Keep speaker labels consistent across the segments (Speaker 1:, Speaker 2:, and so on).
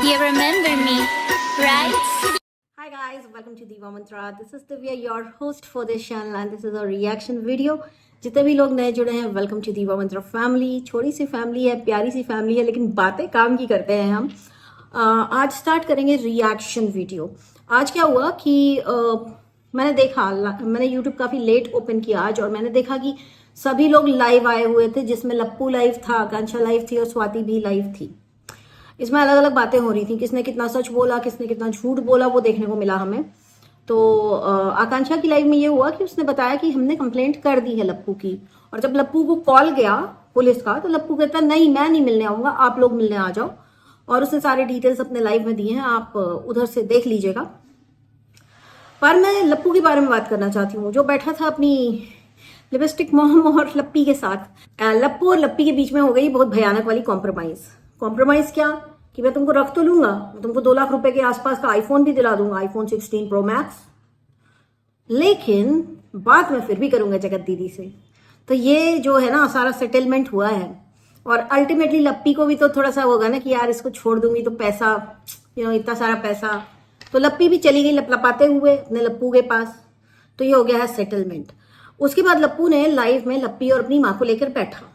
Speaker 1: You remember me, right?
Speaker 2: Hi guys, welcome to Diva Mantra. This is Divya, your host for this channel, and this is a reaction video. जितने भी लोग नए जुड़े हैं, welcome to दीवा मंत्रा family. छोटी सी family है, प्यारी सी फैमिली है, लेकिन बातें काम की करते हैं हम। आज स्टार्ट करेंगे रिएक्शन वीडियो। आज क्या हुआ कि मैंने यूट्यूब काफ़ी लेट ओपन किया आज, और मैंने देखा कि सभी लोग लाइव आए हुए थे, जिसमें लप्पू लाइव था, आकांक्षा लाइव थी और स्वाति भी लाइव थी। इसमें अलग अलग बातें हो रही थी, किसने कितना सच बोला, किसने कितना झूठ बोला, वो देखने को मिला हमें। तो आकांक्षा की लाइव में ये हुआ कि उसने बताया कि हमने कंप्लेंट कर दी है लप्पू की, और जब लप्पू को कॉल गया पुलिस का, तो लप्पू कहता नहीं, मैं नहीं मिलने आऊंगा, आप लोग मिलने आ जाओ। और उसने सारे डिटेल्स अपने लाइव में दिए हैं, आप उधर से देख लीजिएगा। पर मैं लप्पू के बारे में बात करना चाहती हूँ, जो बैठा था अपनी लिपस्टिक मॉम और लप्पी के साथ। लप्पू और लप्पी के बीच में हो गई बहुत भयानक वाली कॉम्प्रोमाइज क्या कि मैं तुमको रख तो लूंगा, मैं तुमको 2 लाख रुपए के आसपास का आईफोन भी दिला दूंगा, आईफोन 16 प्रो मैक्स, लेकिन बात मैं फिर भी करूंगा जगत दीदी से। तो ये जो है ना, सारा सेटलमेंट हुआ है, और अल्टीमेटली लप्पी को भी तो थोड़ा सा होगा ना कि यार इसको छोड़ दूंगी तो पैसा, इतना सारा पैसा। तो लप्पी भी चली गई लपलपाते हुए अपने लप्पू के पास। तो ये हो गया है सेटलमेंट। उसके बाद लप्पू ने लाइव में लप्पी और अपनी माँ को लेकर बैठा,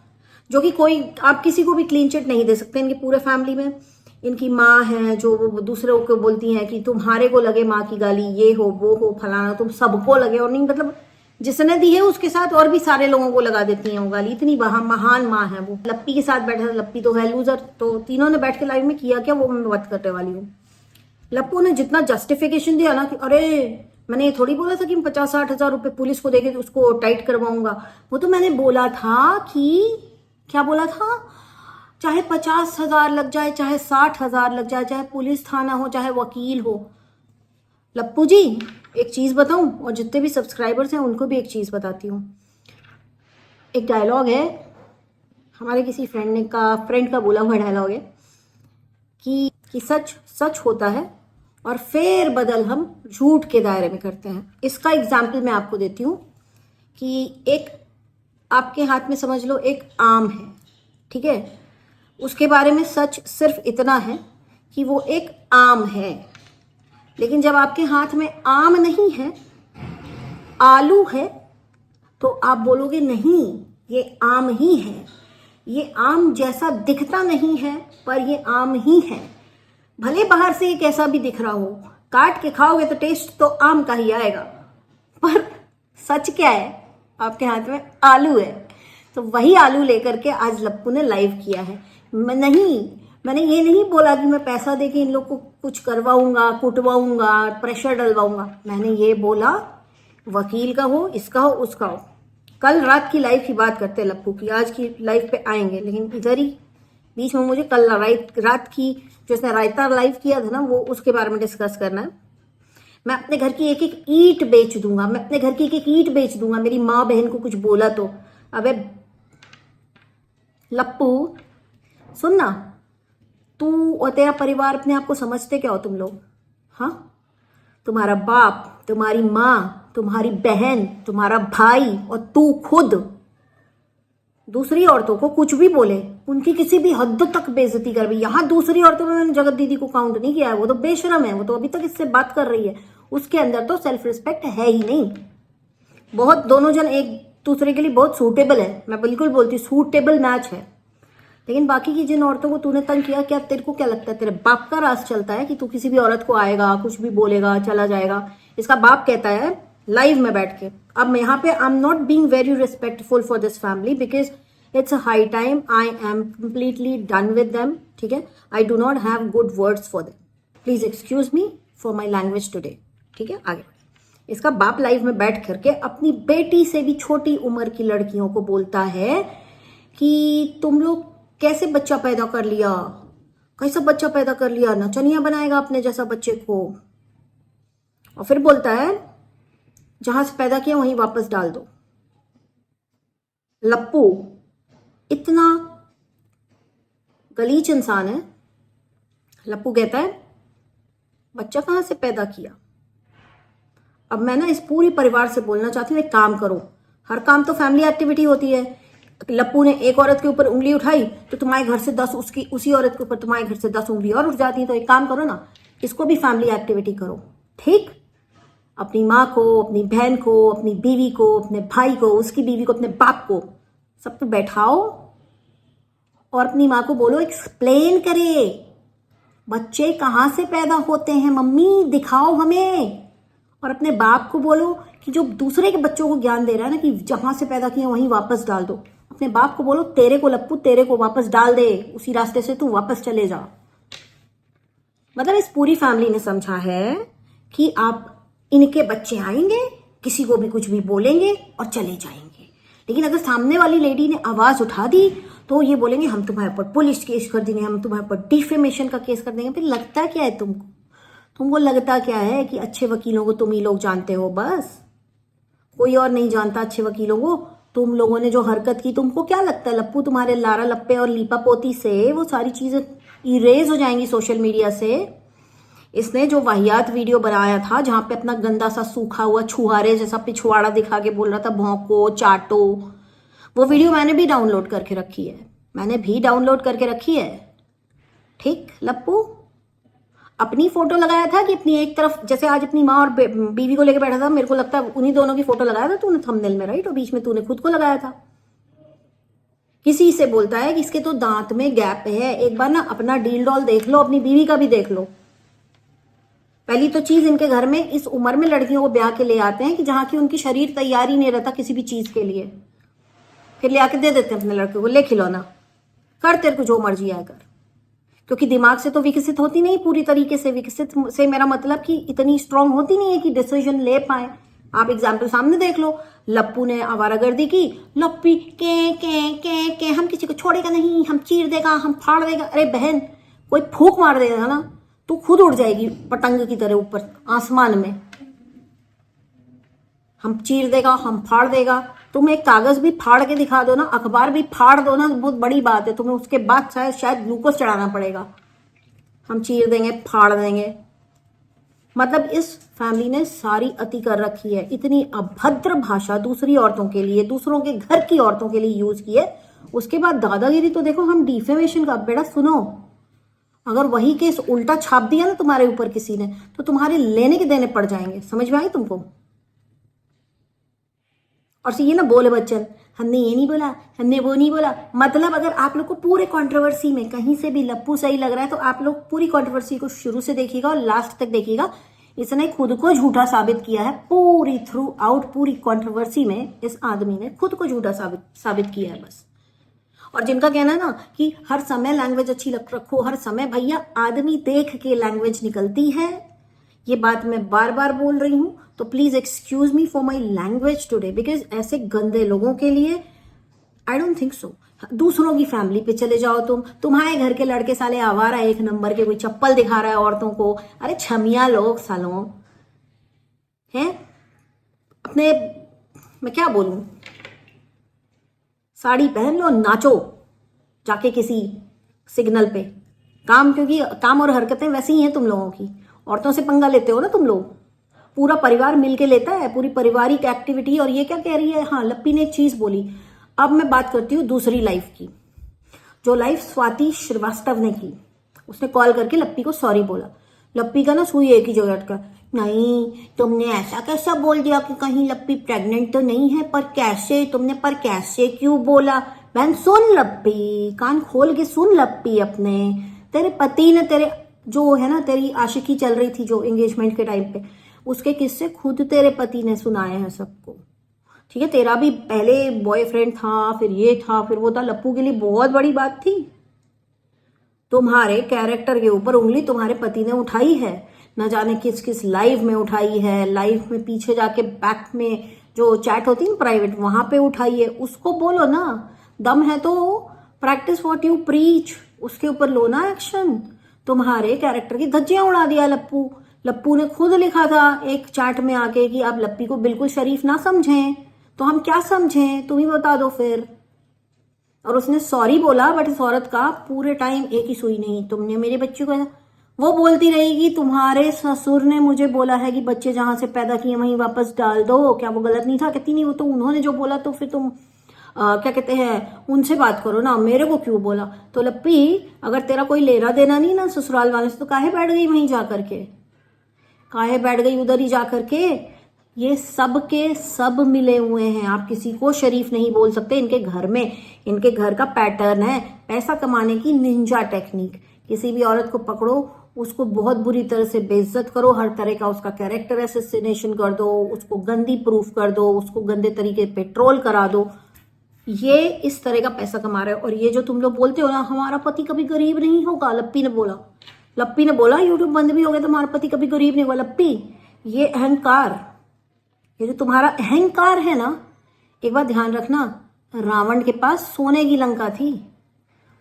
Speaker 2: जो कि कोई, आप किसी को भी क्लीन चिट नहीं दे सकते इनके पूरे फैमिली में। इनकी माँ है जो वो दूसरे को बोलती हैं कि तुम्हारे को लगे माँ की गाली, ये हो वो हो फलाना, तुम सबको लगे। और नहीं, मतलब जिसने दी है उसके साथ और भी सारे लोगों को लगा देती हैं वो गाली। इतनी महान माँ है वो। लप्पी के साथ बैठा था, लप्पी तो है लूजर। तो तीनों ने बैठ के लाइव में किया क्या, वो मैं बात करने वाली हूँ। लप्पू ने जितना जस्टिफिकेशन दिया ना कि अरे मैंने ये थोड़ी बोला था कि 50-60 हजार रुपये पुलिस को देके उसको टाइट करवाऊंगा। वो तो मैंने बोला था कि, क्या बोला था, चाहे 50,000 लग जाए, चाहे 60,000 लग जाए, चाहे पुलिस थाना हो, चाहे वकील हो। लप्पू जी, एक चीज बताऊं, और जितने भी सब्सक्राइबर्स हैं उनको भी एक चीज बताती हूँ। एक डायलॉग है हमारे किसी फ्रेंड का बोला हुआ डायलॉग है कि सच सच होता है और फेर बदल हम झूठ के दायरे में करते हैं। इसका एग्जाम्पल मैं आपको देती हूँ कि एक आपके हाथ में समझ लो एक आम है, ठीक है, उसके बारे में सच सिर्फ इतना है कि वो एक आम है। लेकिन जब आपके हाथ में आम नहीं है, आलू है, तो आप बोलोगे नहीं ये आम ही है, ये आम जैसा दिखता नहीं है पर ये आम ही है। भले बाहर से ये कैसा भी दिख रहा हो, काट के खाओगे तो टेस्ट तो आम का ही आएगा, पर सच क्या है, आपके हाथ में आलू है। तो वही आलू लेकर के आज लप्पू ने लाइव किया है। मैंने ये नहीं बोला कि मैं पैसा देके इन लोग को कुछ करवाऊंगा, कुटवाऊंगा, प्रेशर डलवाऊंगा। मैंने ये बोला वकील का हो, इसका हो, उसका हो। कल रात की लाइव की बात करते हैं लप्पू की, आज की लाइव पे आएंगे, लेकिन इधर ही बीच में मुझे कल रात की जो इसने रायता लाइव किया था ना, वो उसके बारे में डिस्कस करना है। मैं अपने घर की एक एक ईंट बेच दूंगा, मैं अपने घर की एक एक ईंट बेच दूंगा, मेरी माँ बहन को कुछ बोला तो। अबे लप्पू सुनना, तू और तेरा परिवार अपने आप को समझते क्या हो तुम लोग? हाँ, तुम्हारा बाप, तुम्हारी माँ, तुम्हारी बहन, तुम्हारा भाई और तू खुद दूसरी औरतों को कुछ भी बोले, उनकी किसी भी हद तक बेइज्जती कर भी। यहाँ दूसरी औरतों में मैंने जगत दीदी को काउंट नहीं किया है, वो तो बेशरम है, वो तो अभी तक इससे बात कर रही है, उसके अंदर तो सेल्फ रिस्पेक्ट है ही नहीं। बहुत दोनों जन एक दूसरे के लिए बहुत सूटेबल है, मैं बिल्कुल बोलती हूँ सूटेबल मैच है। लेकिन बाकी की जिन औरतों को तूने तंग किया, क्या तेरे को क्या लगता है तेरे बाप का राज चलता है कि तू किसी भी औरत को आएगा, कुछ भी बोलेगा, चला जाएगा? इसका बाप कहता है लाइव में बैठ के। अब मैं यहाँ पे I am not being very respectful for this family because it's a high time, I am completely done with them, ठीक है। I do not have good words for them, please excuse me for my language today, ठीक है। आगे इसका बाप live में बैठ करके अपनी बेटी से भी छोटी उम्र की लड़कियों को बोलता है कि तुम लोग कैसे बच्चा पैदा कर लिया, कैसा बच्चा पैदा कर लिया, नचनिया बनाएगा अपने जैसा बच्चे को। और फिर बोलता है जहां से पैदा किया वहीं वापस डाल दो। लप्पू इतना गलीच इंसान है। लप्पू कहता है बच्चा कहां से पैदा किया। अब मैं ना इस पूरे परिवार से बोलना चाहती हूँ, एक काम करो, हर काम तो फैमिली एक्टिविटी होती है, लप्पू ने एक औरत के ऊपर उंगली उठाई तो तुम्हारे घर से 10 उसकी उसी औरत के ऊपर तुम्हारे घर से 10 उंगली और उठ जाती है। तो एक काम करो ना, इसको भी फैमिली एक्टिविटी करो, ठीक? अपनी माँ को, अपनी बहन को, अपनी बीवी को, अपने भाई को, उसकी बीवी को, अपने बाप को, सबको बैठाओ और अपनी माँ को बोलो एक्सप्लेन करे, बच्चे कहाँ से पैदा होते हैं मम्मी, दिखाओ हमें। और अपने बाप को बोलो कि जो दूसरे के बच्चों को ज्ञान दे रहा है ना कि जहां से पैदा किया वहीं वापस डाल दो, अपने बाप को बोलो तेरे को लप्पू, तेरे को वापस डाल दे, उसी रास्ते से तू वापस चले जा। मतलब इस पूरी फैमिली ने समझा है कि आप इनके बच्चे आएंगे, किसी को भी कुछ भी बोलेंगे और चले जाएंगे, लेकिन अगर सामने वाली लेडी ने आवाज उठा दी तो ये बोलेंगे हम तुम्हारे ऊपर पुलिस केस कर देंगे, हम तुम्हारे ऊपर डिफेमेशन का केस कर देंगे। फिर लगता क्या है तुमको लगता क्या है कि अच्छे वकीलों को तुम ही लोग जानते हो, बस कोई और नहीं जानता अच्छे वकीलों को। तुम लोगों ने जो हरकत की, तुमको क्या लगता है लप्पू तुम्हारे लारा लप्पे और लीपा पोती से वो सारी चीजें इरेज हो जाएंगी सोशल मीडिया से? इसने जो वाहियात वीडियो बनाया था जहां पे अपना गंदा सा सूखा हुआ छुहारे जैसा पिछवाड़ा दिखा के बोल रहा था भौंको चाटो, वो वीडियो मैंने भी डाउनलोड करके रखी है, ठीक? लप्पू अपनी फोटो लगाया था कि अपनी एक तरफ, जैसे आज अपनी माँ और बीवी को लेकर बैठा था, मेरे को लगता है उन्हीं दोनों की फोटो लगाया था तूने थंबनेल में, राइट? और बीच में तूने खुद को लगाया था। किसी से बोलता है कि इसके तो दांत में गैप है, एक बार ना अपना डील डॉल देख लो, अपनी बीवी का भी देख लो। पहली तो चीज, इनके घर में इस उम्र में लड़कियों को ब्याह के ले आते हैं कि जहां की उनकी शरीर तैयार ही नहीं रहता किसी भी चीज के लिए, फिर ले आके दे देते हैं अपने लड़के को, ले खिलौना, कर तेरे को जो मर्जी आया कर, क्योंकि दिमाग से तो विकसित होती नहीं पूरी तरीके से। विकसित से मेरा मतलब कि इतनी स्ट्रांग होती नहीं है कि डिसीजन ले पाए। आप एग्जाम्पल सामने देख लो, लप्पू ने आवारागर्दी की, लप्पी के हम किसी को छोड़ेगा नहीं, हम चीर देगा, हम फाड़ देगा। अरे बहन, कोई फूंक मार देगा ना तो खुद उड़ जाएगी पतंग की तरह ऊपर आसमान में। हम चीर देगा, हम फाड़ देगा। तुम एक कागज भी फाड़ के दिखा दो ना, अखबार भी फाड़ दो ना, बहुत बड़ी बात है। तुम्हें उसके बाद शायद ग्लूकोज चढ़ाना पड़ेगा। हम चीर देंगे, फाड़ देंगे। मतलब इस फैमिली ने सारी अति कर रखी है, इतनी अभद्र भाषा दूसरी औरतों के लिए, दूसरों के घर की औरतों के लिए यूज की है। उसके बाद दादागिरी तो देखो, हम डिफेमेशन का, बेटा सुनो, अगर वही केस उल्टा छाप दिया ना तुम्हारे ऊपर किसी ने, तो तुम्हारे लेने के देने पड़ जाएंगे। समझ में आई तुमको? और ये ना बोले बच्चन, हमने ये नहीं बोला, हमने वो नहीं बोला। मतलब अगर आप लोग को पूरे कंट्रोवर्सी में कहीं से भी लप्पू सही लग रहा है तो आप लोग पूरी कंट्रोवर्सी को शुरू से देखिएगा और लास्ट तक देखिएगा। इसने खुद को झूठा साबित किया है पूरी थ्रू आउट, पूरी कंट्रोवर्सी में इस आदमी ने खुद को झूठा साबित किया है बस। और जिनका कहना है ना कि हर समय लैंग्वेज अच्छी रखो, हर समय, भैया आदमी देख के लैंग्वेज निकलती है। ये बात मैं बार बार बोल रही हूं, तो please excuse me for my language today, because ऐसे गंदे लोगों के लिए आई डोंट थिंक सो। दूसरों की फैमिली पे चले जाओ, तुम्हारे घर के लड़के साले आवारा एक नंबर के, कोई चप्पल दिखा रहा है औरतों को। अरे छमिया लोग सालों हैं अपने, मैं क्या बोलूं, साड़ी पहन लो, नाचो जाके किसी सिग्नल पे। क्योंकि काम और हरकतें वैसी ही हैं तुम लोगों की। औरतों से पंगा लेते हो ना तुम लोग, पूरा परिवार मिलके लेता है, पूरी पारिवारिक एक्टिविटी। और ये क्या कह रही है, हाँ लप्पी ने एक चीज बोली। अब मैं बात करती हूँ दूसरी लाइफ की, जो लाइफ स्वाति श्रीवास्तव ने की। उसने कॉल करके लप्पी को सॉरी बोला। लप्पी का ना सुई एक ही जगह अटका, नहीं तुमने ऐसा कैसा बोल दिया कि कहीं लप्पी प्रेग्नेंट तो नहीं है, पर कैसे क्यों बोला? बहन सुन लप्पी, कान खोल के सुन लप्पी। अपने तेरे पति ने, तेरे जो है ना, तेरी आशिकी चल रही थी जो एंगेजमेंट के टाइम पे, उसके किस्से खुद तेरे पति ने सुनाए हैं सबको, ठीक है? तेरा भी पहले बॉयफ्रेंड था, फिर ये था, फिर वो था। लप्पू के लिए बहुत बड़ी बात थी। तुम्हारे कैरेक्टर के ऊपर उंगली तुम्हारे पति ने उठाई है, न जाने किस किस लाइव में उठाई है। लाइव में पीछे जाके बैक में जो चैट होती है प्राइवेट, वहां पे उठाई है। उसको बोलो ना, दम है तो प्रैक्टिस व्हाट यू प्रीच, उसके ऊपर लो ना एक्शन। तुम्हारे कैरेक्टर की धज्जियां उड़ा दिया लप्पू ने खुद लिखा था एक चैट में आके कि आप लप्पी को बिल्कुल शरीफ ना समझें, तो हम क्या समझें, तुम ही बता दो फिर। और उसने सॉरी बोला, बट इस औरत का पूरे टाइम एक ही सुई नहीं, तुमने मेरे बच्चे को, वो बोलती रहेगी तुम्हारे ससुर ने मुझे बोला है कि बच्चे जहां से पैदा किए वहीं वापस डाल दो। क्या वो गलत नहीं था? कहती नहीं, वो तो उन्होंने जो बोला, तो फिर तुम क्या कहते हैं, उनसे बात करो ना, मेरे को क्यों बोला। तो लप्पी, अगर तेरा कोई लेना देना नहीं ना ससुराल वाले से, तो काहे बैठ गई वहीं जा करके, काहे बैठ गई उधर ही जा करके। ये सब के सब मिले हुए हैं, आप किसी को शरीफ नहीं बोल सकते। इनके घर में, इनके घर का पैटर्न है पैसा कमाने की निंजा टेक्निक। किसी भी औरत को पकड़ो, उसको बहुत बुरी तरह से बेइज्जत करो, हर तरह का उसका कैरेक्टर असैसिनेशन कर दो, उसको गंदी प्रूफ कर दो, उसको गंदे तरीके पे ट्रोल करा दो। ये इस तरह का पैसा कमा रहे हो। और ये जो तुम लोग बोलते हो ना, हमारा पति कभी गरीब नहीं होगा, लप्पी ने बोला यूट्यूब बंद भी हो गया तो हमारा पति कभी गरीब नहीं होगा। लप्पी, ये अहंकार, ये जो तुम्हारा अहंकार है ना, एक बात ध्यान रखना, रावण के पास सोने की लंका थी,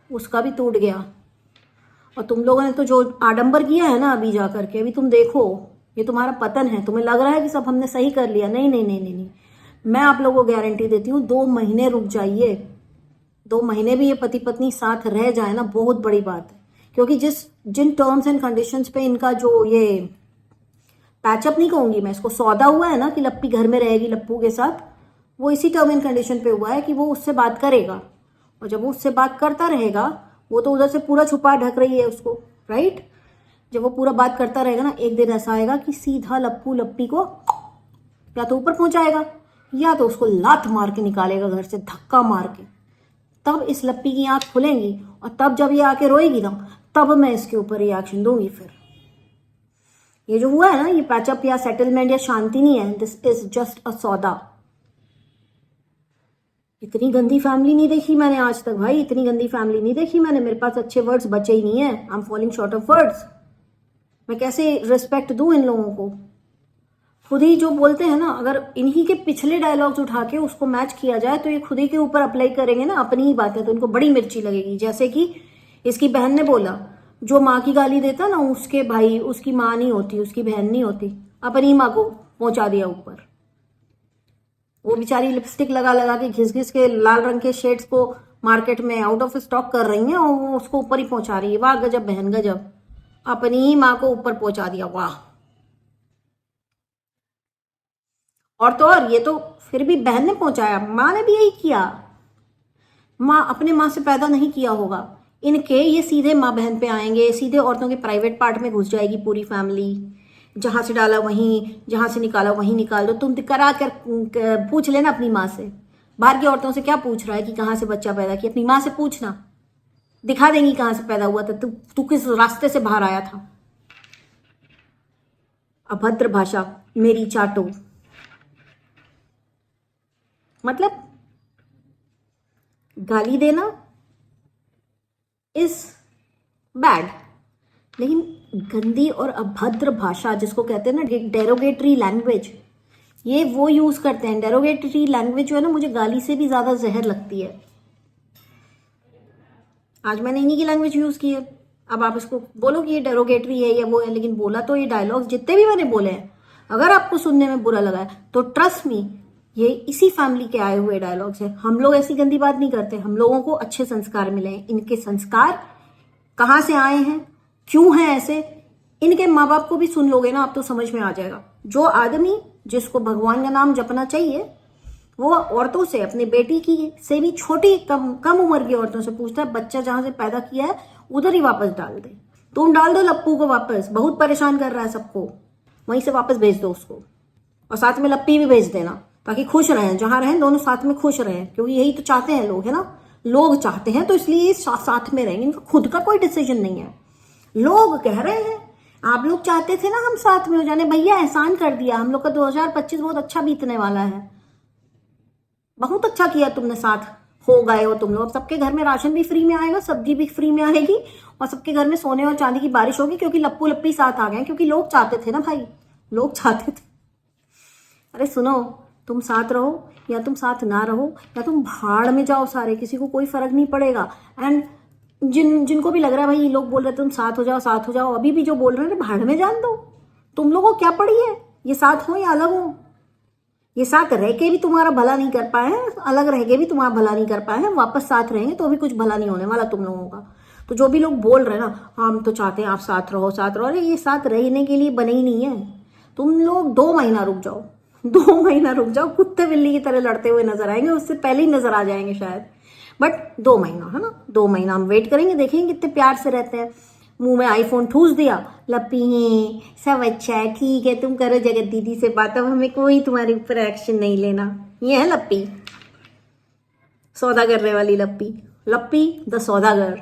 Speaker 2: उसका भी टूट गया। और तुम लोगों ने तो जो आडंबर किया है ना अभी जा करके, अभी तुम देखो, ये तुम्हारा पतन है। तुम्हें लग रहा है कि सब हमने सही कर लिया, नहीं नहीं नहीं नहीं नहीं। मैं आप लोगों को गारंटी देती हूँ, 2 महीने रुक जाइए, 2 महीने भी ये पति पत्नी साथ रह जाए ना, बहुत बड़ी बात है। क्योंकि जिन टर्म्स एंड कंडीशंस पे इनका जो ये पैचअप नहीं कहूंगी मैं, इसको सौदा हुआ है ना कि लप्पी घर में रहेगी लप्पू के साथ, वो इसी टर्म एंड कंडीशन पे हुआ है कि वो उससे बात करेगा। और जब वो उससे बात करता रहेगा, वो तो उधर से पूरा छुपा ढक रही है उसको, राइट। जब वो पूरा बात करता रहेगा ना, एक दिन ऐसा आएगा कि सीधा लप्पू लप्पी को या तो ऊपर पहुंचाएगा या तो उसको लात मार के निकालेगा घर से, धक्का मार के। तब इस लप्पी की आंख खुलेंगी और तब जब ये आके रोएगी ना, तब मैं इसके ऊपर रिएक्शन दूंगी। फिर ये जो हुआ है ना, ये पैचअप या सेटलमेंट या शांति नहीं है, दिस इज जस्ट अ सौदा। इतनी गंदी फैमिली नहीं देखी मैंने आज तक भाई, इतनी गंदी फैमिली नहीं देखी मैंने। मेरे पास अच्छे वर्ड्स बचे ही नहीं है, I am falling short of words. मैं कैसे रिस्पेक्ट दूं इन लोगों को। खुद ही जो बोलते हैं ना, अगर इन्हीं के पिछले डायलॉग्स उठा के उसको मैच किया जाए तो ये खुद ही के ऊपर अप्लाई करेंगे ना अपनी ही बातें, तो इनको बड़ी मिर्ची लगेगी। जैसे कि इसकी बहन ने बोला, जो माँ की गाली देता ना, उसके भाई, उसकी माँ नहीं होती, उसकी बहन नहीं होती, अपनी माँ को पहुंचा दिया ऊपर। वो बेचारी लिपस्टिक लगा लगा के घिस घिस के लाल रंग के शेड्स को मार्केट में आउट ऑफ स्टॉक कर रही हैं और वो उसको ऊपर ही पहुंचा रही है। वाह गजब बहन गजब, अपनी ही माँ को ऊपर पहुंचा दिया, वाह। और तो और, ये तो फिर भी बहन ने पहुंचाया, माँ ने भी यही किया। माँ अपने माँ से पैदा नहीं किया होगा इनके, ये सीधे माँ बहन पे आएंगे, सीधे औरतों के प्राइवेट पार्ट में घुस जाएगी पूरी फैमिली। जहां से डाला वहीं, जहां से निकाला वहीं निकाल दो। तुम करा कर पूछ लेना अपनी माँ से। बाहर की औरतों से क्या पूछ रहा है कि कहाँ से बच्चा पैदा किया, अपनी माँ से पूछना, दिखा देंगी कहाँ से पैदा हुआ था, तू किस रास्ते से बाहर आया था। अभद्र भाषा मेरी चाटो, मतलब गाली देना इज बैड, लेकिन गंदी और अभद्र भाषा जिसको कहते हैं ना डेरोगेटरी लैंग्वेज, ये वो यूज करते हैं। डेरोगेटरी लैंग्वेज जो है ना, मुझे गाली से भी ज्यादा जहर लगती है। आज मैंने इन्हीं की लैंग्वेज यूज की है। अब आप इसको बोलो कि ये डेरोगेटरी है या वो है, लेकिन बोला तो ये डायलॉग्स जितने भी मैंने बोले हैं, अगर आपको सुनने में बुरा लगा है तो ट्रस्ट मी, ये इसी फैमिली के आए हुए डायलॉग्स हैं। हम लोग ऐसी गंदी बात नहीं करते, हम लोगों को अच्छे संस्कार मिले हैं। इनके संस्कार कहाँ से आए हैं, क्यों हैं ऐसे, इनके माँ बाप को भी सुन लोगे ना आप तो समझ में आ जाएगा। जो आदमी जिसको भगवान का नाम जपना चाहिए, वो औरतों से, अपनी बेटी की से भी छोटी कम उम्र की औरतों से पूछता है, बच्चा जहां से पैदा किया है उधर ही वापस डाल दे। तुम डाल दो लप्पू को वापस, बहुत परेशान कर रहा है सबको, वहीं से वापस भेज दो उसको। और साथ में लप्पी भी भेज देना, ताकि खुश रहें, जहां रहें दोनों साथ में खुश रहें, क्योंकि यही तो चाहते हैं लोग, है ना। लोग चाहते हैं तो इसलिए साथ में रहेंगे, इनका खुद का कोई डिसीजन नहीं है। लोग कह रहे हैं, आप लोग चाहते थे ना हम साथ में हो जाने, भैया एहसान कर दिया, हम लोग का 2025 बहुत अच्छा बीतने वाला है। बहुत अच्छा किया तुमने, साथ हो गए हो तुम लोग। अब सबके घर में राशन भी फ्री में आएगा, सब्जी भी फ्री में आएगी, और सबके घर में सोने और चांदी की बारिश होगी, क्योंकि लप्पू लप्पी साथ आ गए, क्योंकि लोग चाहते थे ना भाई, लोग चाहते थे। अरे सुनो, तुम साथ रहो या तुम साथ ना रहो, या तुम भाड़ में जाओ सारे, किसी को कोई फर्क नहीं पड़ेगा। एंड जिनको भी लग रहा है भाई ये लोग बोल रहे थे तुम साथ हो जाओ साथ हो जाओ, अभी भी जो बोल रहे हैं भाड़ में जान दो। तुम लोगों को क्या पड़ी है, ये साथ हो या अलग हो। ये साथ रह के भी तुम्हारा भला नहीं कर पाए हैं, अलग रह के भी तुम्हारा भला नहीं कर पाए हैं, वापस साथ रहेंगे तो भी कुछ भला नहीं होने वाला तुम लोगों का। तो जो भी लोग बोल रहे हैं ना, हम तो चाहते हैं आप साथ रहो साथ रहो, अरे ये साथ रहने के लिए बने ही नहीं है। तुम लोग 2 महीना रुक जाओ, 2 महीना रुक जाओ, कुत्ते बिल्ली की तरह लड़ते हुए नजर आएंगे, उससे पहले ही नजर आ जाएंगे शायद, बट 2 महीना है ना, 2 महीना हम वेट करेंगे, देखेंगे कितने प्यार से रहते हैं। मुंह में आईफोन ठूस दिया, लपी है सब अच्छा है, ठीक है, तुम करो जगत दीदी से बात, अब हमें कोई तुम्हारे ऊपर एक्शन नहीं लेना। ये है लप्पी, सौदा करने वाली लप्पी, लप्पी द सौदागर,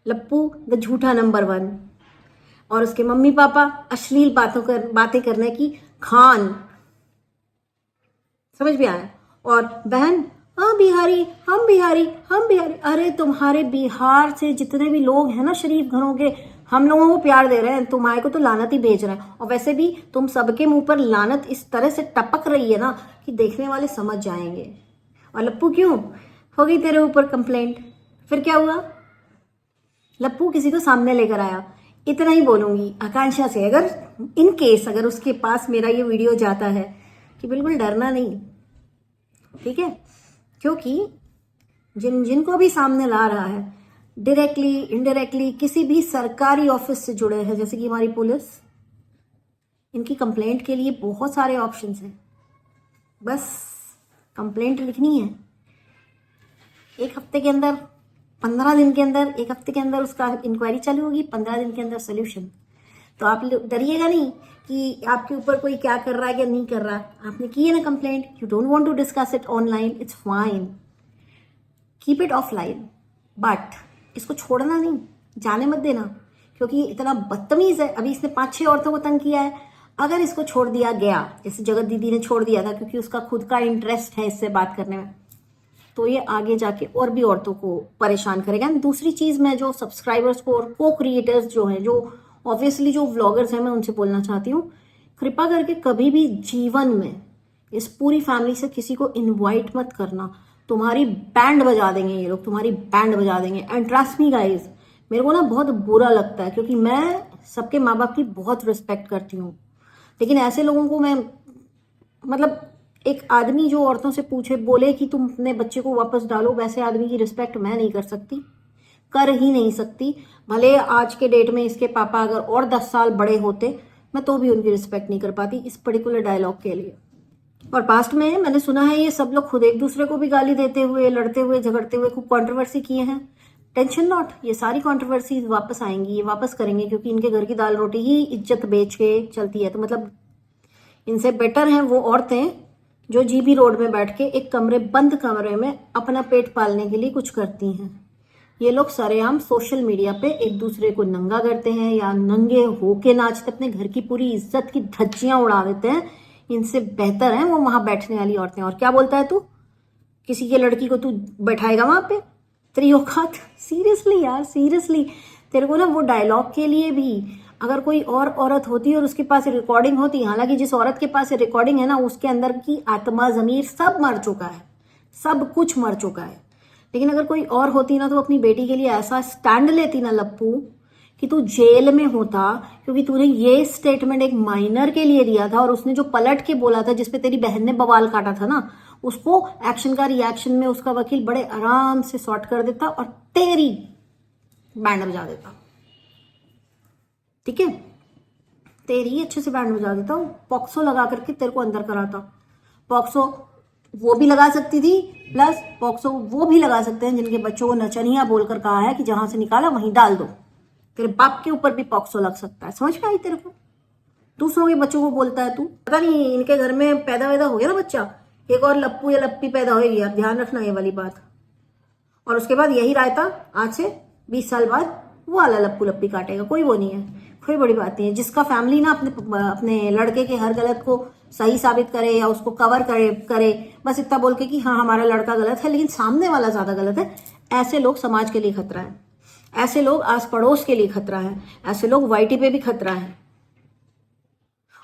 Speaker 2: लप्पू द झूठा नंबर 1, और उसके मम्मी पापा अश्लील बातें करने की खान। समझ भी आया? और बहन, हाँ बिहारी, हम बिहारी, हम बिहारी। अरे तुम्हारे बिहार से जितने भी लोग हैं ना शरीफ घरों के, हम लोगों को प्यार दे रहे हैं, तुम्हारे को तो लानत ही भेज रहे हैं। और वैसे भी तुम सबके मुंह पर लानत इस तरह से टपक रही है ना कि देखने वाले समझ जाएंगे। और लप्पू क्यों हो गई तेरे ऊपर कंप्लेंट? फिर क्या हुआ? लप्पू किसी को सामने लेकर आया। इतना ही बोलूंगी आकांक्षा से, अगर इन केस अगर उसके पास मेरा ये वीडियो जाता है, कि बिल्कुल डरना नहीं, ठीक है? क्योंकि जिनको भी सामने ला रहा है, डायरेक्टली इनडायरेक्टली किसी भी सरकारी ऑफिस से जुड़े हैं, जैसे कि हमारी पुलिस, इनकी कंप्लेंट के लिए बहुत सारे ऑप्शंस हैं। बस कंप्लेंट लिखनी है, 1 हफ्ते के अंदर, 15 दिन के अंदर, 1 हफ्ते के अंदर उसका इंक्वायरी चालू होगी, 15 दिन के अंदर सोल्यूशन। तो आप डरिएगा नहीं कि आपके ऊपर कोई क्या कर रहा है या नहीं कर रहा। आपने की है ना complaint, you don't want to discuss it online, it's fine, keep it offline, but इसको छोड़ना नहीं, जाने मत देना, क्योंकि इतना बदतमीज है। अभी इसने 5-6 औरतों को तंग किया है। अगर इसको छोड़ दिया गया, जैसे जगत दीदी ने छोड़ दिया था क्योंकि उसका खुद का इंटरेस्ट है इससे बात करने में, तो ये आगे जाके और भी औरतों को परेशान करेगा। दूसरी चीज, मैं जो सब्सक्राइबर्स को और को क्रिएटर्स जो हैं, जो ऑब्वियसली जो व्लॉगर्स हैं, मैं उनसे बोलना चाहती हूँ, कृपा करके कभी भी जीवन में इस पूरी फैमिली से किसी को इनवाइट मत करना। तुम्हारी बैंड बजा देंगे ये लोग, तुम्हारी बैंड बजा देंगे। एंड ट्रस्ट मी गाइज, मेरे को ना बहुत बुरा लगता है, क्योंकि मैं सबके माँ बाप की बहुत रिस्पेक्ट करती हूँ, लेकिन ऐसे लोगों को मैं, मतलब एक आदमी जो औरतों से पूछे बोले कि तुम अपने बच्चे को वापस डालो, वैसे आदमी की रिस्पेक्ट मैं नहीं कर सकती, कर ही नहीं सकती। भले आज के डेट में इसके पापा अगर और 10 साल बड़े होते, मैं तो भी उनकी रिस्पेक्ट नहीं कर पाती इस पर्टिकुलर डायलॉग के लिए। और पास्ट में मैंने सुना है ये सब लोग खुद एक दूसरे को भी गाली देते हुए, लड़ते हुए, झगड़ते हुए खूब कंट्रोवर्सी किए हैं। टेंशन नॉट, ये सारी कंट्रोवर्सीज वापस आएंगी, ये वापस करेंगे, क्योंकि इनके घर की दाल रोटी ही इज्जत बेच के चलती है। तो मतलब इनसे बेटर हैं वो औरतें जो जीबी रोड में बैठ के एक बंद कमरे में अपना पेट पालने के लिए कुछ करती हैं। ये लोग सरेआम सोशल मीडिया पे एक दूसरे को नंगा करते हैं या नंगे होके नाचते, अपने घर की पूरी इज्जत की धज्जियां उड़ा देते हैं। इनसे बेहतर है वो वहां बैठने वाली औरतें। और क्या बोलता है तू, किसी के लड़की को तू बैठाएगा वहां पे? तेरी औकात? सीरियसली यार, सीरियसली तेरे को ना वो डायलॉग के लिए भी अगर कोई और औरत होती और उसके पास रिकॉर्डिंग होती, हालांकि जिस औरत के पास रिकॉर्डिंग है ना, उसके अंदर की आत्मा, जमीर सब मर चुका है, सब कुछ मर चुका है। लेकिन अगर कोई और होती ना, तो अपनी बेटी के लिए ऐसा स्टैंड लेती ना लप्पू, कि तू जेल में होता, क्योंकि तूने ये स्टेटमेंट एक माइनर के लिए दिया था, और उसने जो पलट के बोला था जिसपे तेरी बहन ने बवाल काटा था ना, उसको एक्शन का रिएक्शन में उसका वकील बड़े आराम से सॉर्ट कर देता और तेरी बैंड बजा देता। ठीक है, तेरी अच्छे से बैंड बजा देता हूँ, पॉक्सो लगा करके तेरे को अंदर कराता। पॉक्सो वो भी लगा सकती थी, प्लस पॉक्सो वो भी लगा सकते हैं जिनके बच्चों को नचनिया बोलकर कहा है कि जहां से निकाला वहीं डाल दो। तेरे बाप के ऊपर भी पॉक्सो लग सकता है। समझ में आई तेरे को? दूसरों के बच्चों को बोलता है तू। पता नहीं इनके घर में पैदा हो गया ना बच्चा, एक और लप्पू या लप्पी पैदा होगी, आप ध्यान रखना ये वाली बात। और उसके बाद यही रायता आज से 20 साल बाद वो वाला लप्पू लप्पी काटेगा। कोई वो नहीं है, कोई बड़ी बात नहीं है। जिसका फैमिली ना अपने लड़के के हर गलत को सही साबित करे या उसको कवर करे बस इतना बोल के कि हाँ हमारा लड़का गलत है लेकिन सामने वाला ज्यादा गलत है, ऐसे लोग समाज के लिए खतरा है, ऐसे लोग आस पड़ोस के लिए खतरा है, ऐसे लोग वाईटी पे भी खतरा है।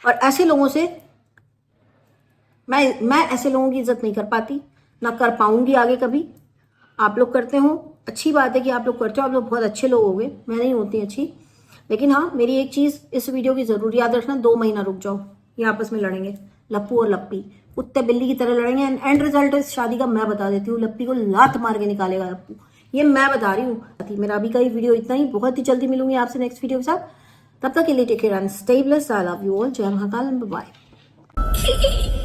Speaker 2: और ऐसे लोगों से मैं ऐसे लोगों की इज्जत नहीं कर पाती, ना कर पाऊंगी आगे कभी। आप लोग करते हो, अच्छी बात है कि आप लोग करते हो, आप लोग बहुत अच्छे लोग हो गए, मैं नहीं होती अच्छी। लेकिन हाँ, मेरी एक चीज इस वीडियो की जरूर याद रखना, 2 महीना रुक जाओ, ये आपस में लड़ेंगे, लप्पू और लप्पी कुत्ते बिल्ली की तरह लड़ेंगे। एंड रिजल्ट इस शादी का मैं बता देती हूँ, लप्पी को लात मार के निकालेगा लप्पू, ये मैं बता रही हूँ। मेरा अभी का ये वीडियो इतना ही, बहुत ही जल्दी मिलूंगी आपसे नेक्स्ट वीडियो के साथ। तब तक के लिए take care and stay blessed. I love you all. जय महाकाल, बाय।
Speaker 1: see.